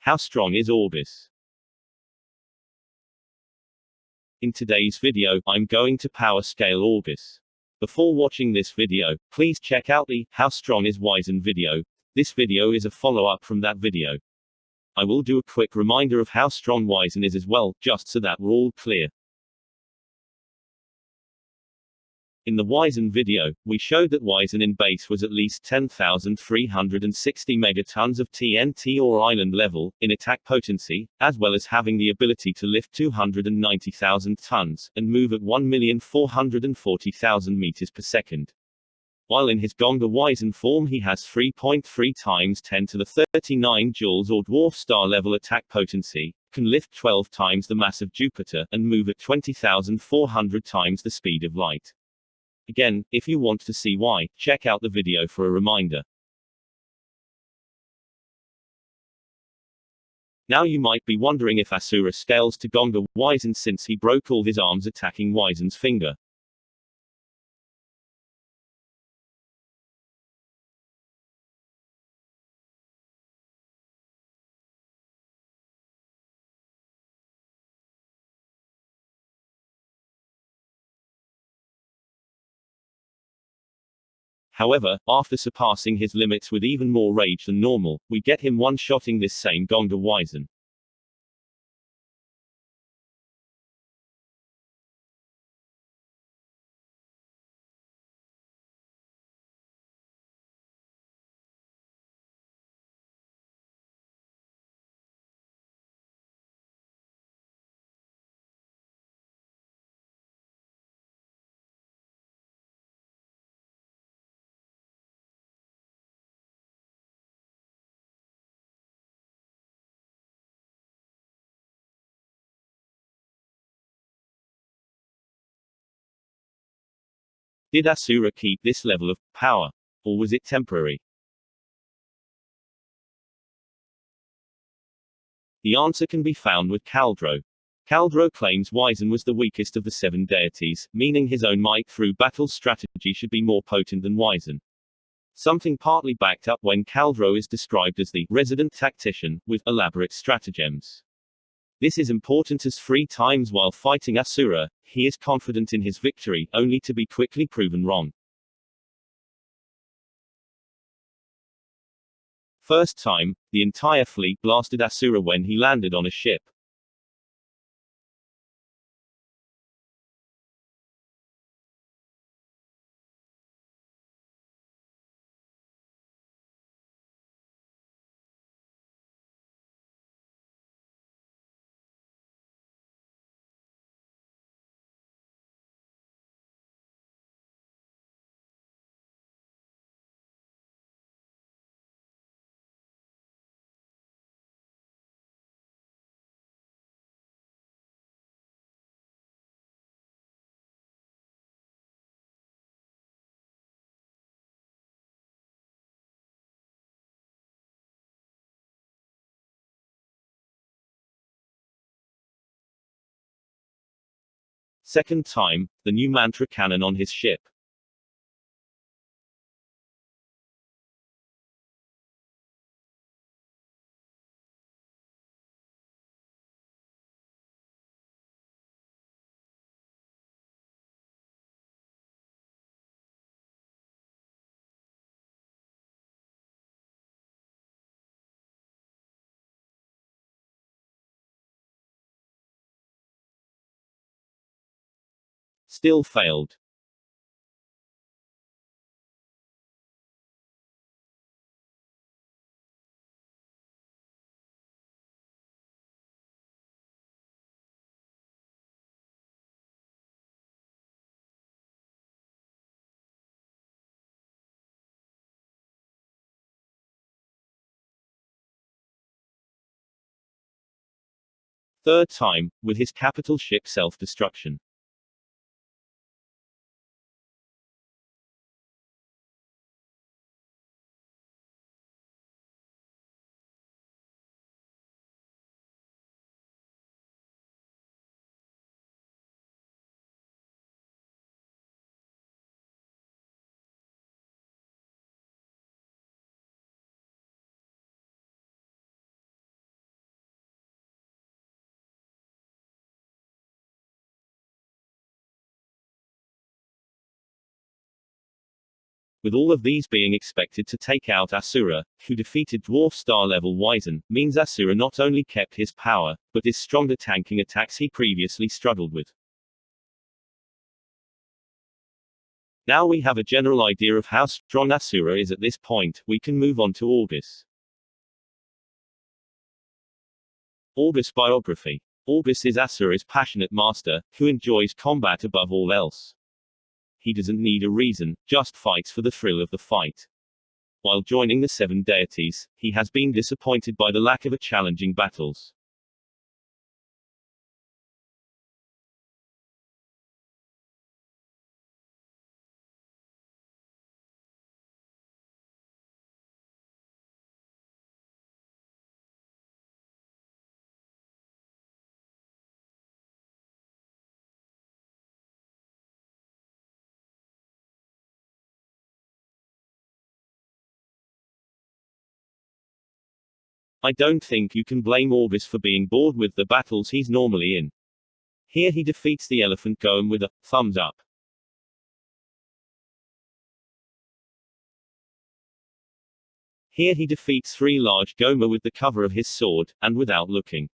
How strong is Augus? In today's video, I'm going to power scale Augus. Before watching this video, please check out the How Strong is Weisen video. This video is a follow-up from that video. I will do a quick reminder of how strong Weisen is as well, just so that we're all clear. In the Weisen video, we showed that Weisen in base was at least 10,360 megatons of TNT or island level, in attack potency, as well as having the ability to lift 290,000 tons, and move at 1,440,000 meters per second. While in his Gonga Weisen form he has 3.3 times 10 to the 39 joules or dwarf star level attack potency, can lift 12 times the mass of Jupiter, and move at 20,400 times the speed of light. Again, if you want to see why, check out the video for a reminder. Now you might be wondering if Asura scales to Gonga Weisen since he broke all his arms attacking Weizen's finger. However, after surpassing his limits with even more rage than normal, we get him one-shotting this same Gonga Weisen. Did Asura keep this level of power? Or was it temporary? The answer can be found with Caldro. Caldro claims Weisen was the weakest of the 7 deities, meaning his own might through battle strategy should be more potent than Weisen. Something partly backed up when Caldro is described as the resident tactician, with elaborate stratagems. This is important as 3 times while fighting Asura, he is confident in his victory, only to be quickly proven wrong. First time, the entire fleet blasted Asura when he landed on a ship. Second time, the new mantra cannon on his ship. Still failed. Third time, with his capital ship self-destruction. With all of these being expected to take out Asura, who defeated Dwarf Star level Weisen, means Asura not only kept his power, but is stronger tanking attacks he previously struggled with. Now we have a general idea of how strong Asura is at this point, we can move on to Augus. Augus biography. Augus is Asura's passionate master, who enjoys combat above all else. He doesn't need a reason, just fights for the thrill of the fight. While joining the seven deities, he has been disappointed by the lack of a challenging battles. I don't think you can blame Augus for being bored with the battles he's normally in. Here he defeats the elephant Goem with a thumbs up. Here he defeats three large Goma with the cover of his sword, and without looking.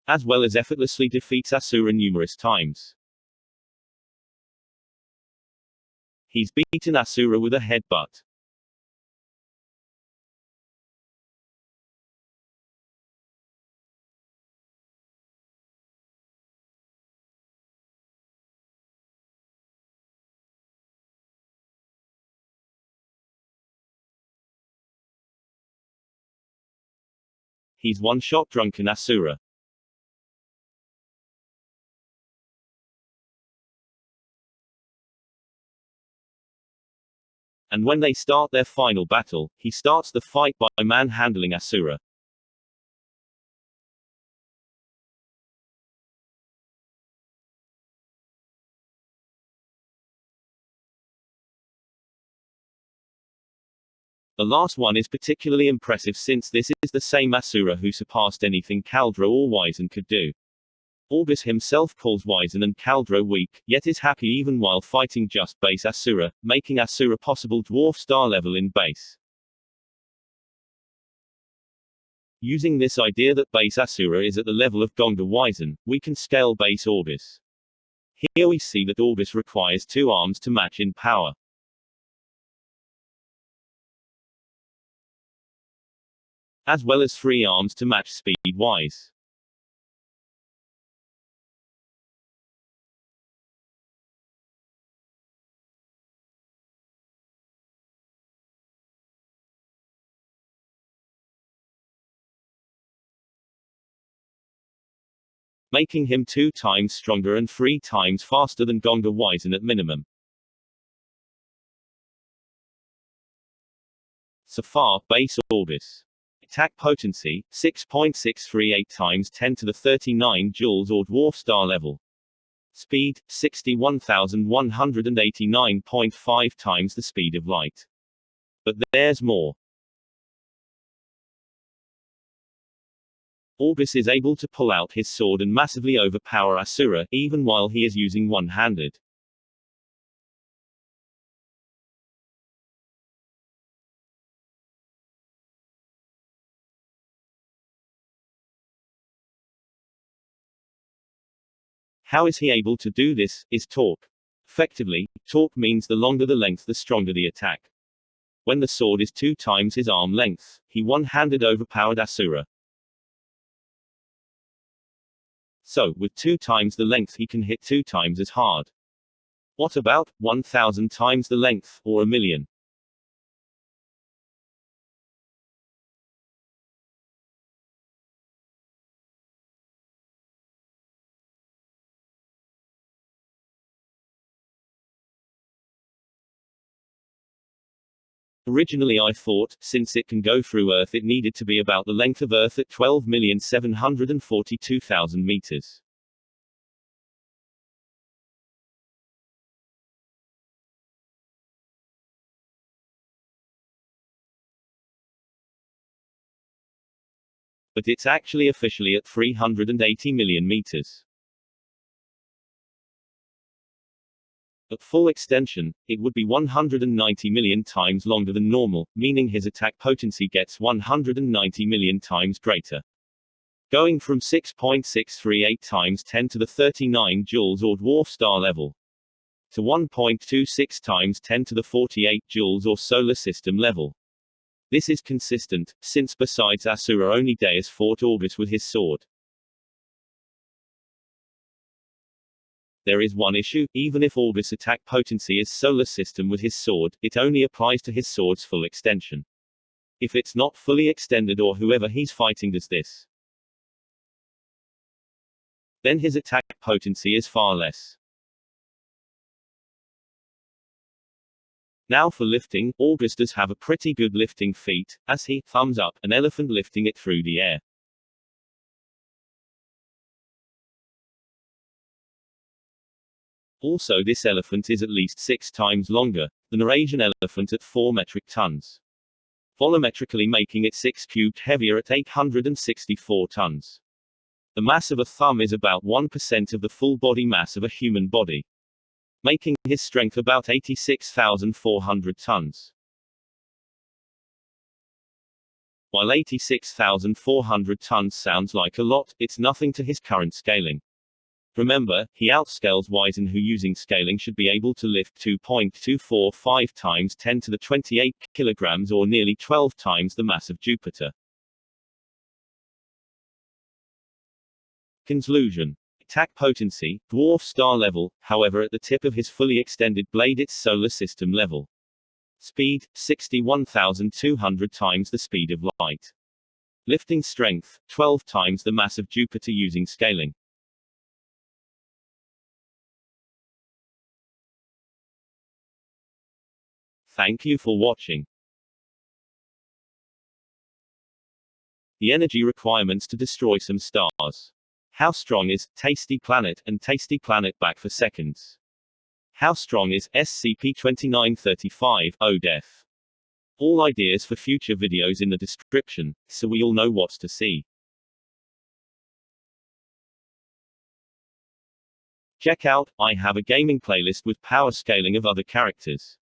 As well as effortlessly defeats Asura numerous times. He's beaten Asura with a headbutt. He's one-shot drunken Asura. And when they start their final battle, he starts the fight by manhandling Asura. The last one is particularly impressive since this is the same Asura who surpassed anything Caldro or Weisen could do. Augus himself calls Weisen and Caldro weak, yet is happy even while fighting just base Asura, making Asura possible dwarf star level in base. Using this idea that base Asura is at the level of Gonga Weisen, we can scale base Augus. Here we see that Augus requires two arms to match in power. As well as three arms to match speed-wise. Making him 2 times stronger and 3 times faster than Gonga Weisen at minimum. So far, base Augus. Attack potency, 6.638 times 10 to the 39 joules or dwarf star level. Speed, 61,189.5 times the speed of light. But there's more. Augus is able to pull out his sword and massively overpower Asura, even while he is using one-handed. How is he able to do this, is torque. Effectively, torque means the longer the length the stronger the attack. When the sword is 2 times his arm length, he one-handed overpowered Asura. So, with 2 times the length he can hit 2 times as hard. What about 1,000 times the length, or a million? Originally I thought, since it can go through Earth it needed to be about the length of Earth at 12,742,000 meters. But it's actually officially at 380 million meters. At full extension, it would be 190 million times longer than normal, meaning his attack potency gets 190 million times greater. Going from 6.638 times 10 to the 39 joules or dwarf star level, to 1.26 times 10 to the 48 joules or solar system level. This is consistent, since besides Asura only Deus fought Augus with his sword. There is one issue: even if Augus' attack potency is solar system with his sword, it only applies to his sword's full extension. If it's not fully extended or whoever he's fighting does this, then his attack potency is far less. Now for lifting, Augus does have a pretty good lifting feat, as he thumbs up an elephant lifting it through the air. Also, this elephant is at least 6 times longer than a Asian elephant at 4 metric tons, volumetrically making it 6 cubed heavier at 864 tons. The mass of a thumb is about 1% of the full body mass of a human body, making his strength about 86,400 tons. While 86,400 tons sounds like a lot, it's nothing to his current scaling. Remember, he outscales Weisen, who using scaling should be able to lift 2.245 times 10 to the 28 kilograms or nearly 12 times the mass of Jupiter. Conclusion. Attack potency, dwarf star level, however at the tip of his fully extended blade it's solar system level. Speed, 61,200 times the speed of light. Lifting strength, 12 times the mass of Jupiter using scaling. Thank you for watching. The energy requirements to destroy some stars. How strong is Tasty Planet and Tasty Planet back for seconds? How strong is SCP-2935 ODEF? All ideas for future videos in the description, so we all know what's to see. Check out, I have a gaming playlist with power scaling of other characters.